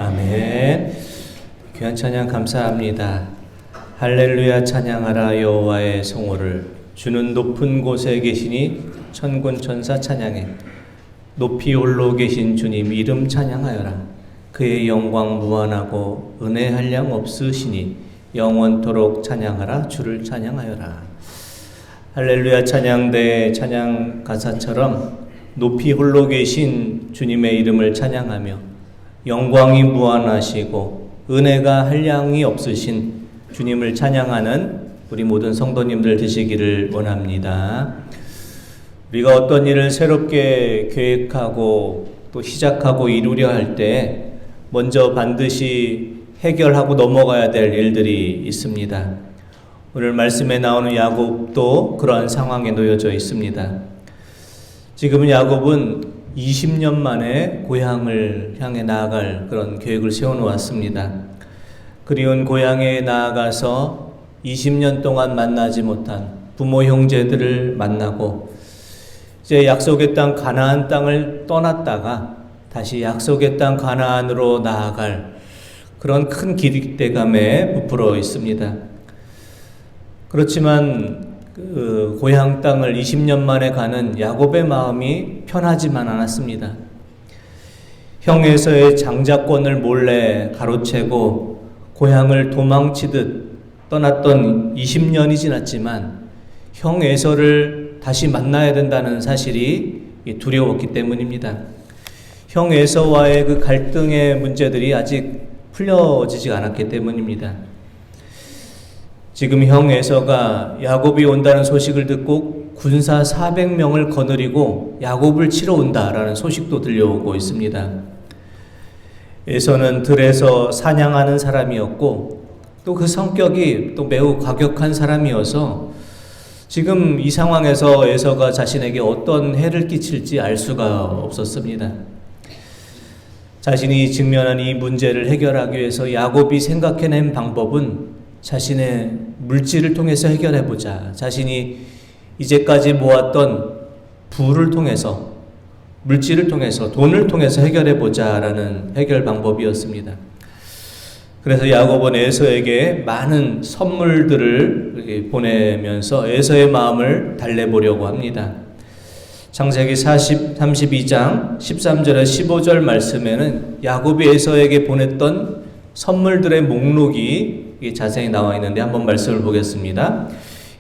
아멘. 귀한 찬양 감사합니다. 할렐루야 찬양하라 여호와의 성호를 주는 높은 곳에 계시니 천군 천사 찬양해 높이 홀로 계신 주님 이름 찬양하여라. 그의 영광 무한하고 은혜 한량 없으시니 영원토록 찬양하라. 주를 찬양하여라. 할렐루야 찬양대 찬양 가사처럼 높이 홀로 계신 주님의 이름을 찬양하며 영광이 무한하시고 은혜가 한량이 없으신 주님을 찬양하는 우리 모든 성도님들 되시기를 원합니다. 우리가 어떤 일을 새롭게 계획하고 또 시작하고 이루려 할 때 먼저 반드시 해결하고 넘어가야 될 일들이 있습니다. 오늘 말씀에 나오는 야곱도 그러한 상황에 놓여져 있습니다. 지금은 야곱은 20년 만에 고향을 향해 나아갈 그런 계획을 세워놓았습니다. 그리운 고향에 나아가서 20년 동안 만나지 못한 부모 형제들을 만나고 이제 약속의 땅 가나안 땅을 떠났다가 다시 약속의 땅 가나안으로 나아갈 그런 큰 기대감에 부풀어 있습니다. 그렇지만 그 고향 땅을 20년 만에 가는 야곱의 마음이 편하지만 않았습니다. 형 에서의 장자권을 몰래 가로채고 고향을 도망치듯 떠났던 20년이 지났지만 형 에서를 다시 만나야 된다는 사실이 두려웠기 때문입니다. 형 에서와의 그 갈등의 문제들이 아직 풀려지지 않았기 때문입니다. 지금 형 에서가 야곱이 온다는 소식을 듣고 군사 400명을 거느리고 야곱을 치러 온다라는 소식도 들려오고 있습니다. 에서는 들에서 사냥하는 사람이었고 또 그 성격이 또 매우 과격한 사람이어서 지금 이 상황에서 에서가 자신에게 어떤 해를 끼칠지 알 수가 없었습니다. 자신이 직면한 이 문제를 해결하기 위해서 야곱이 생각해낸 방법은 자신의 물질을 통해서 해결해보자. 자신이 이제까지 모았던 부를 통해서, 물질을 통해서, 돈을 통해서 해결해보자 라는 해결 방법이었습니다. 그래서 야곱은 에서에게 많은 선물들을 보내면서 에서의 마음을 달래보려고 합니다. 창세기 32장 13절에 15절 말씀에는 야곱이 에서에게 보냈던 선물들의 목록이 자세히 나와 있는데 한번 말씀을 보겠습니다.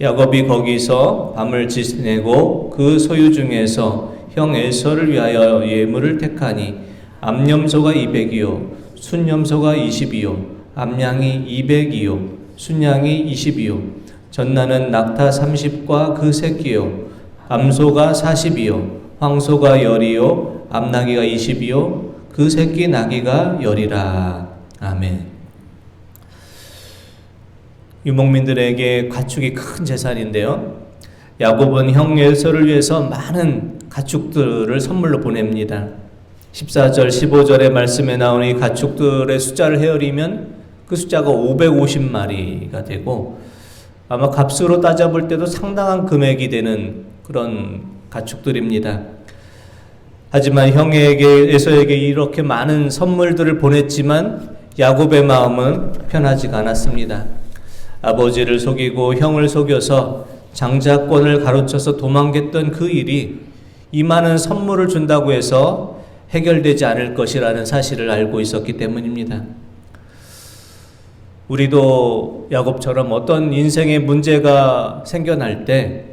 야곱이 거기서 밤을 지내고 그 소유 중에서 형 에서를 위하여 예물을 택하니 암염소가 200이요 순염소가 20이요 암양이 200이요 순양이 20이요 전나는 낙타 30과 그 새끼요 암소가 40이요 황소가 10이요 암나귀가 20이요 그 새끼 나귀가 10이라. 아멘. 유목민들에게 가축이 큰 재산인데요. 야곱은 형 에서를 위해서 많은 가축들을 선물로 보냅니다. 14절, 15절의 말씀에 나오는 이 가축들의 숫자를 헤아리면 그 숫자가 550마리가 되고 아마 값으로 따져볼 때도 상당한 금액이 되는 그런 가축들입니다. 하지만 형에게, 에서에게 이렇게 많은 선물들을 보냈지만 야곱의 마음은 편하지가 않았습니다. 아버지를 속이고 형을 속여서 장자권을 가로쳐서 도망갔던 그 일이 이 많은 선물을 준다고 해서 해결되지 않을 것이라는 사실을 알고 있었기 때문입니다. 우리도 야곱처럼 어떤 인생의 문제가 생겨날 때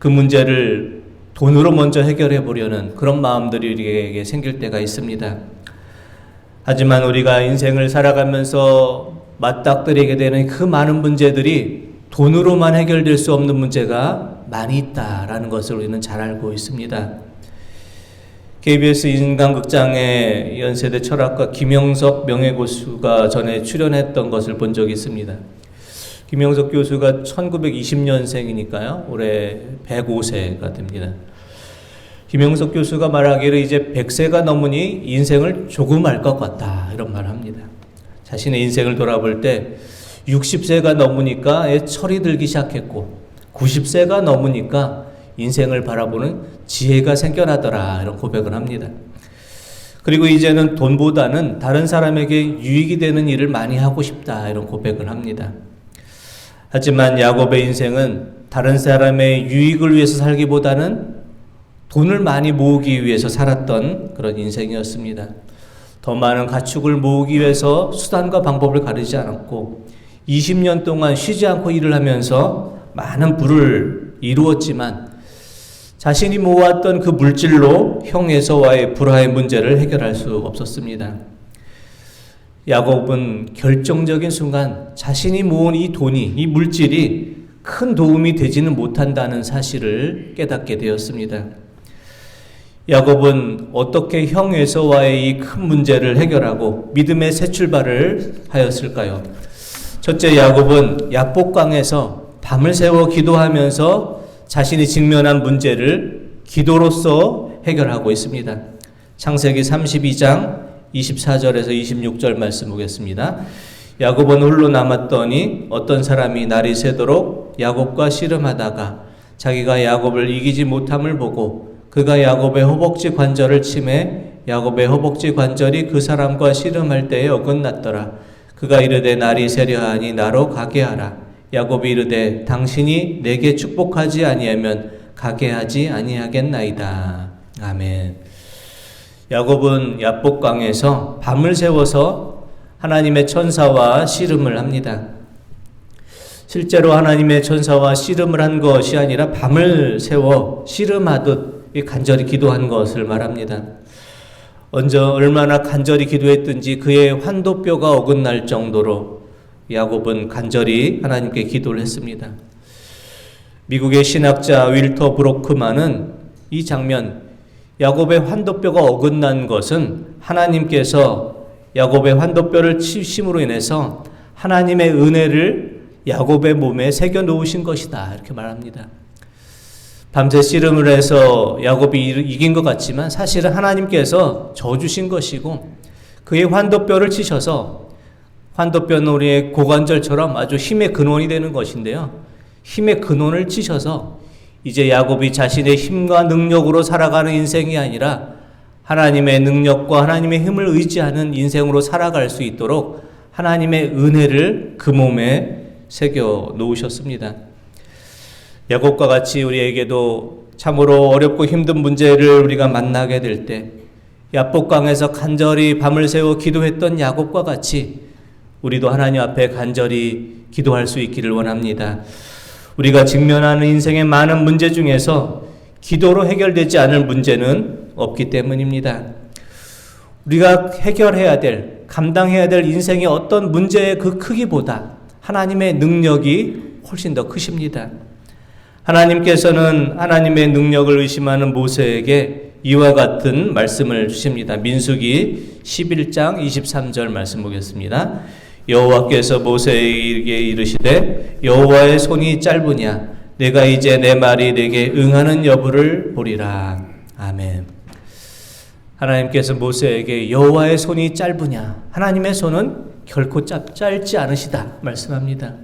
그 문제를 돈으로 먼저 해결해 보려는 그런 마음들이 우리에게 생길 때가 있습니다. 하지만 우리가 인생을 살아가면서 맞닥뜨리게 되는 그 많은 문제들이 돈으로만 해결될 수 없는 문제가 많이 있다라는 것을 우리는 잘 알고 있습니다. KBS 인간극장에 연세대 철학가 김영석 명예교수가 전에 출연했던 것을 본 적이 있습니다. 김영석 교수가 1920년생이니까요. 올해 105세가 됩니다. 김영석 교수가 말하기를 이제 100세가 넘으니 인생을 조금 알 것 같다 이런 말을 합니다. 자신의 인생을 돌아볼 때 60세가 넘으니까 철이 들기 시작했고 90세가 넘으니까 인생을 바라보는 지혜가 생겨나더라 이런 고백을 합니다. 그리고 이제는 돈보다는 다른 사람에게 유익이 되는 일을 많이 하고 싶다, 이런 고백을 합니다. 하지만 야곱의 인생은 다른 사람의 유익을 위해서 살기보다는 돈을 많이 모으기 위해서 살았던 그런 인생이었습니다. 더 많은 가축을 모으기 위해서 수단과 방법을 가리지 않았고 20년 동안 쉬지 않고 일을 하면서 많은 부를 이루었지만 자신이 모았던 그 물질로 형 에서와의 불화의 문제를 해결할 수 없었습니다. 야곱은 결정적인 순간 자신이 모은 이 돈이, 이 물질이 큰 도움이 되지는 못한다는 사실을 깨닫게 되었습니다. 야곱은 어떻게 형 에서와의 이 큰 문제를 해결하고 믿음의 새 출발을 하였을까요? 첫째, 야곱은 야복강에서 밤을 새워 기도하면서 자신이 직면한 문제를 기도로서 해결하고 있습니다. 창세기 32장 24절에서 26절 말씀 보겠습니다. 야곱은 홀로 남았더니 어떤 사람이 날이 새도록 야곱과 씨름하다가 자기가 야곱을 이기지 못함을 보고 그가 야곱의 허벅지 관절을 치매 야곱의 허벅지 관절이 그 사람과 씨름할 때에 어긋났더라. 그가 이르되 날이 새려하니 나로 가게 하라. 야곱이 이르되 당신이 내게 축복하지 아니하면 가게 하지 아니하겠나이다. 아멘. 야곱은 야복강에서 밤을 새워서 하나님의 천사와 씨름을 합니다. 실제로 하나님의 천사와 씨름을 한 것이 아니라 밤을 새워 씨름하듯 간절히 기도한 것을 말합니다. 얼마나 간절히 기도했든지 그의 환도뼈가 어긋날 정도로 야곱은 간절히 하나님께 기도를 했습니다. 미국의 신학자 윌터 브로크만은 이 장면, 야곱의 환도뼈가 어긋난 것은 하나님께서 야곱의 환도뼈를 치심으로 인해서 하나님의 은혜를 야곱의 몸에 새겨 놓으신 것이다, 이렇게 말합니다. 밤새 씨름을 해서 야곱이 이긴 것 같지만 사실은 하나님께서 져주신 것이고 그의 환도뼈를 치셔서, 환도뼈는 우리의 고관절처럼 아주 힘의 근원이 되는 것인데요, 힘의 근원을 치셔서 이제 야곱이 자신의 힘과 능력으로 살아가는 인생이 아니라 하나님의 능력과 하나님의 힘을 의지하는 인생으로 살아갈 수 있도록 하나님의 은혜를 그 몸에 새겨 놓으셨습니다. 야곱과 같이 우리에게도 참으로 어렵고 힘든 문제를 우리가 만나게 될 때 야복강에서 간절히 밤을 새워 기도했던 야곱과 같이 우리도 하나님 앞에 간절히 기도할 수 있기를 원합니다. 우리가 직면하는 인생의 많은 문제 중에서 기도로 해결되지 않을 문제는 없기 때문입니다. 우리가 해결해야 될, 감당해야 될 인생의 어떤 문제의 그 크기보다 하나님의 능력이 훨씬 더 크십니다. 하나님께서는 하나님의 능력을 의심하는 모세에게 이와 같은 말씀을 주십니다. 민수기 11장 23절 말씀 보겠습니다. 여호와께서 모세에게 이르시되 여호와의 손이 짧으냐 내가 이제 내 말이 내게 응하는 여부를 보리라. 아멘. 하나님께서 모세에게 여호와의 손이 짧으냐, 하나님의 손은 결코 짧지 않으시다 말씀합니다.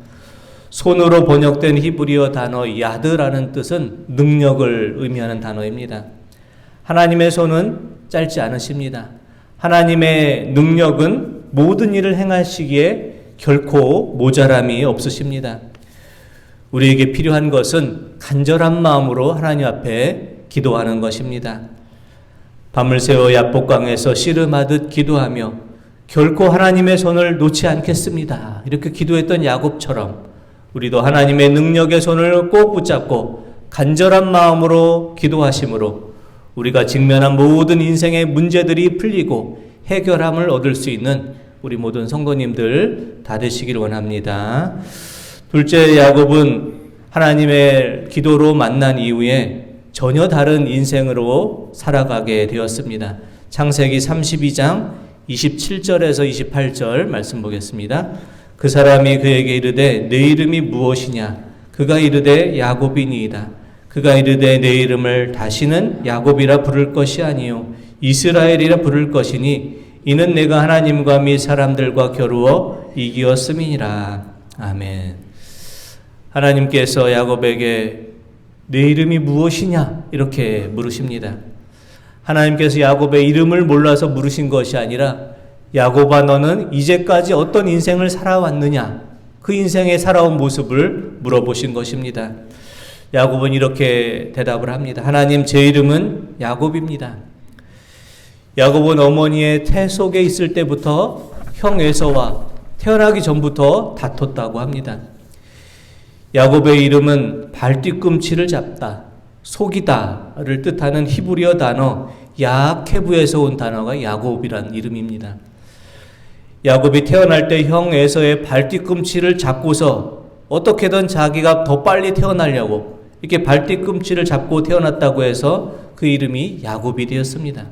손으로 번역된 히브리어 단어 야드라는 뜻은 능력을 의미하는 단어입니다. 하나님의 손은 짧지 않으십니다. 하나님의 능력은 모든 일을 행하시기에 결코 모자람이 없으십니다. 우리에게 필요한 것은 간절한 마음으로 하나님 앞에 기도하는 것입니다. 밤을 새워 야복강에서 씨름하듯 기도하며 결코 하나님의 손을 놓지 않겠습니다, 이렇게 기도했던 야곱처럼 우리도 하나님의 능력의 손을 꼭 붙잡고 간절한 마음으로 기도하심으로 우리가 직면한 모든 인생의 문제들이 풀리고 해결함을 얻을 수 있는 우리 모든 성도님들 다 되시길 원합니다. 둘째, 야곱은 하나님의 기도로 만난 이후에 전혀 다른 인생으로 살아가게 되었습니다. 창세기 32장 27절에서 28절 말씀 보겠습니다. 그 사람이 그에게 이르되 내 이름이 무엇이냐? 그가 이르되 야곱이니이다. 그가 이르되 내 이름을 다시는 야곱이라 부를 것이 아니요 이스라엘이라 부를 것이니 이는 내가 하나님과 및 사람들과 겨루어 이기었음이니라. 아멘. 하나님께서 야곱에게 내 이름이 무엇이냐? 이렇게 물으십니다. 하나님께서 야곱의 이름을 몰라서 물으신 것이 아니라 야곱아 너는 이제까지 어떤 인생을 살아왔느냐 그 인생의 살아온 모습을 물어보신 것입니다. 야곱은 이렇게 대답을 합니다. 하나님 제 이름은 야곱입니다. 야곱은 어머니의 태 속에 있을 때부터 형 에서와 태어나기 전부터 다퉜다고 합니다. 야곱의 이름은 발뒤꿈치를 잡다, 속이다를 뜻하는 히브리어 단어 야케브에서 온 단어가 야곱이란 이름입니다. 야곱이 태어날 때 형 에서의 발뒤꿈치를 잡고서 어떻게든 자기가 더 빨리 태어나려고 이렇게 발뒤꿈치를 잡고 태어났다고 해서 그 이름이 야곱이 되었습니다.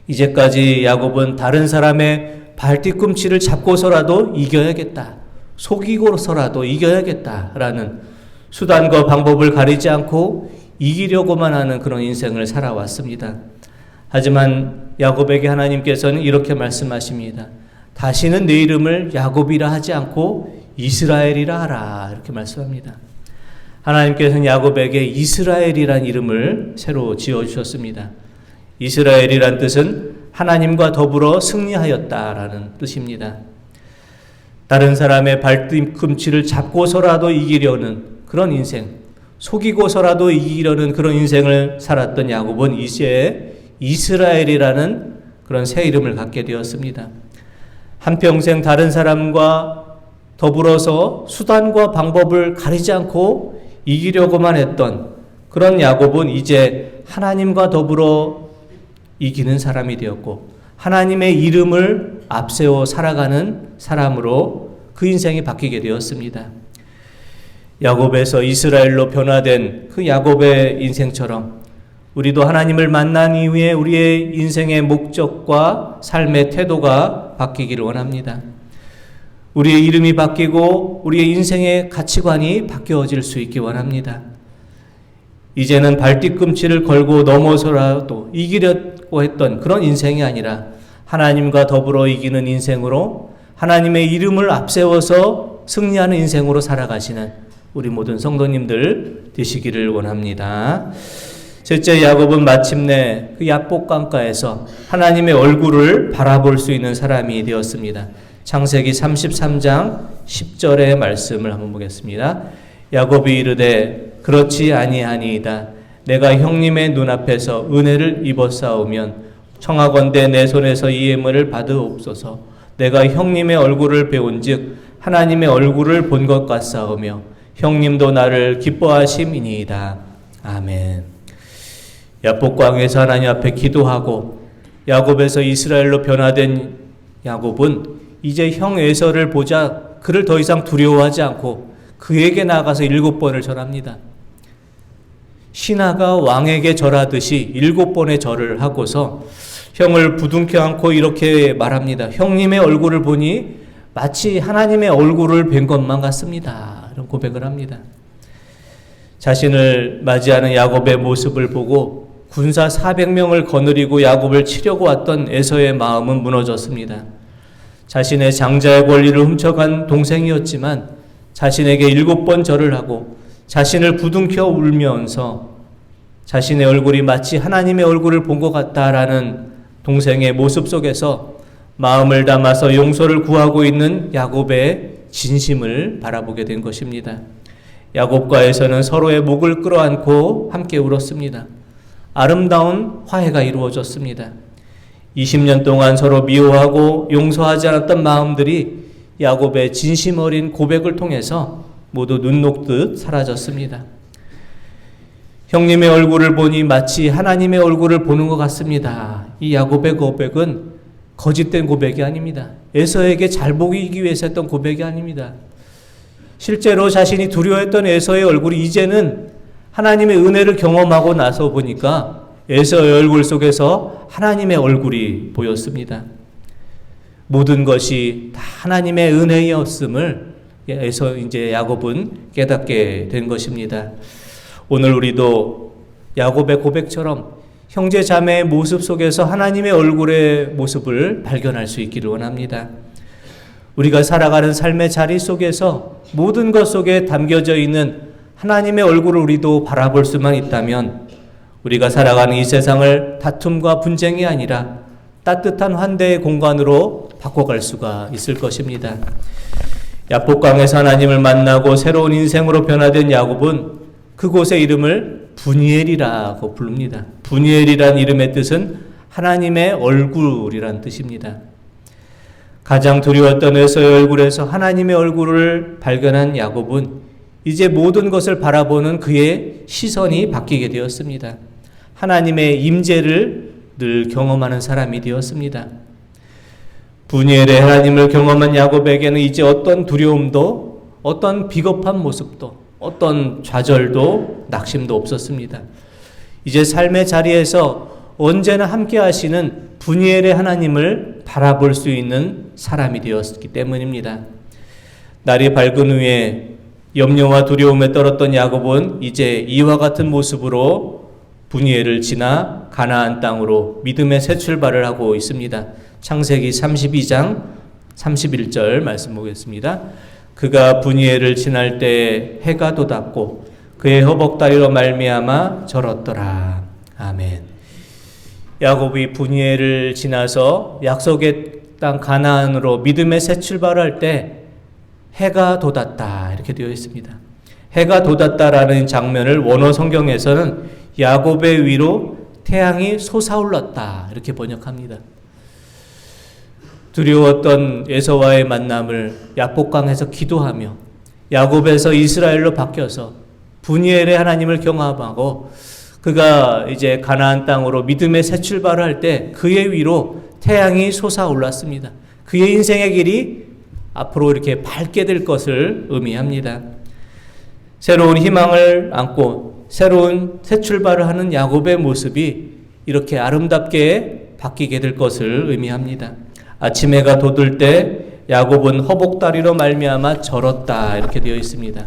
이제까지 야곱은 다른 사람의 발뒤꿈치를 잡고서라도 이겨야겠다, 속이고서라도 이겨야겠다라는 수단과 방법을 가리지 않고 이기려고만 하는 그런 인생을 살아왔습니다. 하지만 야곱에게 하나님께서는 이렇게 말씀하십니다. 다시는 내 이름을 야곱이라 하지 않고 이스라엘이라 하라 이렇게 말씀합니다. 하나님께서는 야곱에게 이스라엘이란 이름을 새로 지어주셨습니다. 이스라엘이란 뜻은 하나님과 더불어 승리하였다라는 뜻입니다. 다른 사람의 발뒤꿈치를 잡고서라도 이기려는 그런 인생, 속이고서라도 이기려는 그런 인생을 살았던 야곱은 이제 이스라엘이라는 그런 새 이름을 갖게 되었습니다. 한평생 다른 사람과 더불어서 수단과 방법을 가리지 않고 이기려고만 했던 그런 야곱은 이제 하나님과 더불어 이기는 사람이 되었고 하나님의 이름을 앞세워 살아가는 사람으로 그 인생이 바뀌게 되었습니다. 야곱에서 이스라엘로 변화된 그 야곱의 인생처럼 우리도 하나님을 만난 이후에 우리의 인생의 목적과 삶의 태도가 바뀌기를 원합니다. 우리의 이름이 바뀌고 우리의 인생의 가치관이 바뀌어질 수 있기 원합니다. 이제는 발뒤꿈치를 걸고 넘어서라도 이기려고 했던 그런 인생이 아니라 하나님과 더불어 이기는 인생으로 하나님의 이름을 앞세워서 승리하는 인생으로 살아가시는 우리 모든 성도님들 되시기를 원합니다. 셋째, 야곱은 마침내 그 야복강가에서 하나님의 얼굴을 바라볼 수 있는 사람이 되었습니다. 창세기 33장 10절의 말씀을 한번 보겠습니다. 야곱이 이르되 그렇지 아니하니이다. 내가 형님의 눈앞에서 은혜를 입었사오면 청하건대 내 손에서 이 예물을 받으옵소서. 내가 형님의 얼굴을 배운즉 하나님의 얼굴을 본 것 같사오며 형님도 나를 기뻐하심이니이다. 아멘. 야복강에서 하나님 앞에 기도하고 야곱에서 이스라엘로 변화된 야곱은 이제 형 에서를 보자 그를 더 이상 두려워하지 않고 그에게 나가서 7번을 절합니다. 신하가 왕에게 절하듯이 7번의 절을 하고서 형을 부둥켜 안고 이렇게 말합니다. 형님의 얼굴을 보니 마치 하나님의 얼굴을 뵌 것만 같습니다. 이런 고백을 합니다. 자신을 맞이하는 야곱의 모습을 보고 군사 400명을 거느리고 야곱을 치려고 왔던 에서의 마음은 무너졌습니다. 자신의 장자의 권리를 훔쳐간 동생이었지만 자신에게 7번 절을 하고 자신을 부둥켜 울면서 자신의 얼굴이 마치 하나님의 얼굴을 본 것 같다라는 동생의 모습 속에서 마음을 담아서 용서를 구하고 있는 야곱의 진심을 바라보게 된 것입니다. 야곱과 에서는 서로의 목을 끌어안고 함께 울었습니다. 아름다운 화해가 이루어졌습니다. 20년 동안 서로 미워하고 용서하지 않았던 마음들이 야곱의 진심 어린 고백을 통해서 모두 눈 녹듯 사라졌습니다. 형님의 얼굴을 보니 마치 하나님의 얼굴을 보는 것 같습니다. 이 야곱의 고백은 거짓된 고백이 아닙니다. 에서에게 잘 보이기 위해서 했던 고백이 아닙니다. 실제로 자신이 두려워했던 에서의 얼굴이 이제는 하나님의 은혜를 경험하고 나서 보니까 에서의 얼굴 속에서 하나님의 얼굴이 보였습니다. 모든 것이 다 하나님의 은혜였음을 에서 이제 야곱은 깨닫게 된 것입니다. 오늘 우리도 야곱의 고백처럼 형제 자매의 모습 속에서 하나님의 얼굴의 모습을 발견할 수 있기를 원합니다. 우리가 살아가는 삶의 자리 속에서 모든 것 속에 담겨져 있는 하나님의 얼굴을 우리도 바라볼 수만 있다면 우리가 살아가는 이 세상을 다툼과 분쟁이 아니라 따뜻한 환대의 공간으로 바꿔갈 수가 있을 것입니다. 야복강에서 하나님을 만나고 새로운 인생으로 변화된 야곱은 그곳의 이름을 분이엘이라고 부릅니다. 분이엘이란 이름의 뜻은 하나님의 얼굴이란 뜻입니다. 가장 두려웠던 에서의 얼굴에서 하나님의 얼굴을 발견한 야곱은 이제 모든 것을 바라보는 그의 시선이 바뀌게 되었습니다. 하나님의 임재를 늘 경험하는 사람이 되었습니다. 분이엘의 하나님을 경험한 야곱에게는 이제 어떤 두려움도, 어떤 비겁한 모습도, 어떤 좌절도 낙심도 없었습니다. 이제 삶의 자리에서 언제나 함께 하시는 분이엘의 하나님을 바라볼 수 있는 사람이 되었기 때문입니다. 날이 밝은 후에 염려와 두려움에 떨었던 야곱은 이제 이와 같은 모습으로 분이엘을 지나 가나안 땅으로 믿음의 새 출발을 하고 있습니다. 창세기 32장 31절 말씀 보겠습니다. 그가 분이엘을 지날 때 해가 돋았고 그의 허벅다리로 말미암아 절었더라. 아멘. 야곱이 분이엘을 지나서 약속의 땅 가나안으로 믿음의 새 출발할 때 해가 돋았다 이렇게 되어 있습니다. 해가 돋았다라는 장면을 원어 성경에서는 야곱의 위로 태양이 솟아올랐다 이렇게 번역합니다. 두려웠던 에서와의 만남을 야복강에서 기도하며 야곱에서 이스라엘로 바뀌어서 분이엘의 하나님을 경험하고 그가 이제 가나안 땅으로 믿음의 새 출발을 할 때 그의 위로 태양이 솟아올랐습니다. 그의 인생의 길이 앞으로 이렇게 밝게 될 것을 의미합니다. 새로운 희망을 안고 새로운 새 출발을 하는 야곱의 모습이 이렇게 아름답게 바뀌게 될 것을 의미합니다. 아침 해가 돋을 때 야곱은 허복다리로 말미암아 절었다 이렇게 되어 있습니다.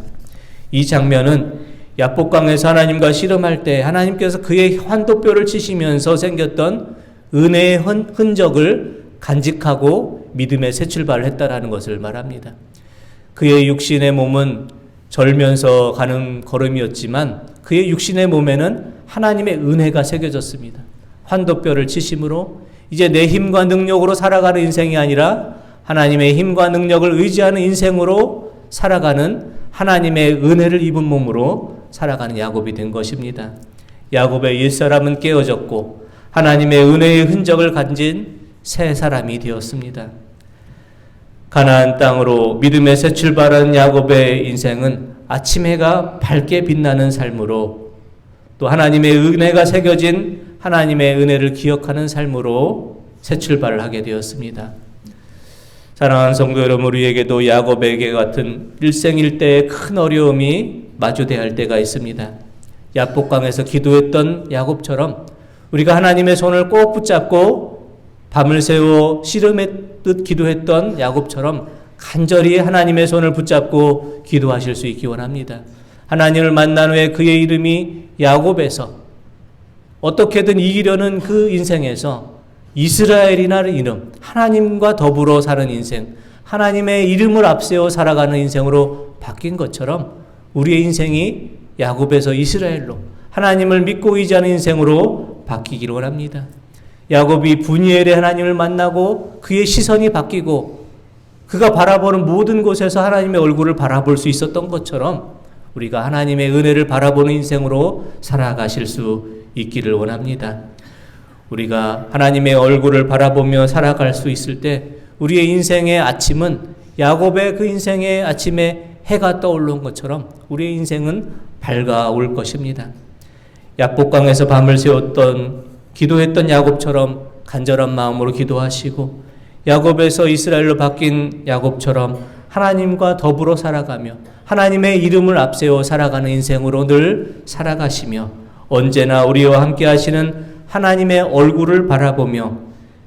이 장면은 야복강에서 하나님과 씨름할 때 하나님께서 그의 환도뼈를 치시면서 생겼던 은혜의 흔적을 간직하고 믿음의 새 출발을 했다라는 것을 말합니다. 그의 육신의 몸은 절면서 가는 걸음이었지만 그의 육신의 몸에는 하나님의 은혜가 새겨졌습니다. 환도뼈를 치심으로 이제 내 힘과 능력으로 살아가는 인생이 아니라 하나님의 힘과 능력을 의지하는 인생으로 살아가는 하나님의 은혜를 입은 몸으로 살아가는 야곱이 된 것입니다. 야곱의 옛사람은 깨어졌고 하나님의 은혜의 흔적을 가진 새 사람이 되었습니다. 가나안 땅으로 믿음의 새 출발한 야곱의 인생은 아침 해가 밝게 빛나는 삶으로 또 하나님의 은혜가 새겨진 하나님의 은혜를 기억하는 삶으로 새 출발을 하게 되었습니다. 사랑하는 성도 여러분, 우리에게도 야곱에게 같은 일생일대의 큰 어려움이 마주대할 때가 있습니다. 야복강에서 기도했던 야곱처럼 우리가 하나님의 손을 꼭 붙잡고 밤을 새워 씨름했듯 기도했던 야곱처럼 간절히 하나님의 손을 붙잡고 기도하실 수 있기 원합니다. 하나님을 만난 후에 그의 이름이 야곱에서 어떻게든 이기려는 그 인생에서 이스라엘이라는 이름, 하나님과 더불어 사는 인생, 하나님의 이름을 앞세워 살아가는 인생으로 바뀐 것처럼 우리의 인생이 야곱에서 이스라엘로 하나님을 믿고 의지하는 인생으로 바뀌기를 원합니다. 야곱이 분이엘의 하나님을 만나고 그의 시선이 바뀌고 그가 바라보는 모든 곳에서 하나님의 얼굴을 바라볼 수 있었던 것처럼 우리가 하나님의 은혜를 바라보는 인생으로 살아가실 수 있기를 원합니다. 우리가 하나님의 얼굴을 바라보며 살아갈 수 있을 때 우리의 인생의 아침은 야곱의 그 인생의 아침에 해가 떠올른 것처럼 우리의 인생은 밝아올 것입니다. 야복강에서 밤을 새웠던 기도했던 야곱처럼 간절한 마음으로 기도하시고 야곱에서 이스라엘로 바뀐 야곱처럼 하나님과 더불어 살아가며 하나님의 이름을 앞세워 살아가는 인생으로 늘 살아가시며 언제나 우리와 함께 하시는 하나님의 얼굴을 바라보며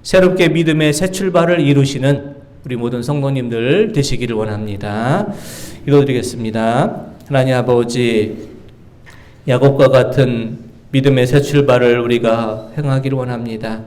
새롭게 믿음의 새 출발을 이루시는 우리 모든 성도님들 되시기를 원합니다. 기도드리겠습니다. 하나님 아버지, 야곱과 같은 믿음의 새 출발을 우리가 행하기를 원합니다.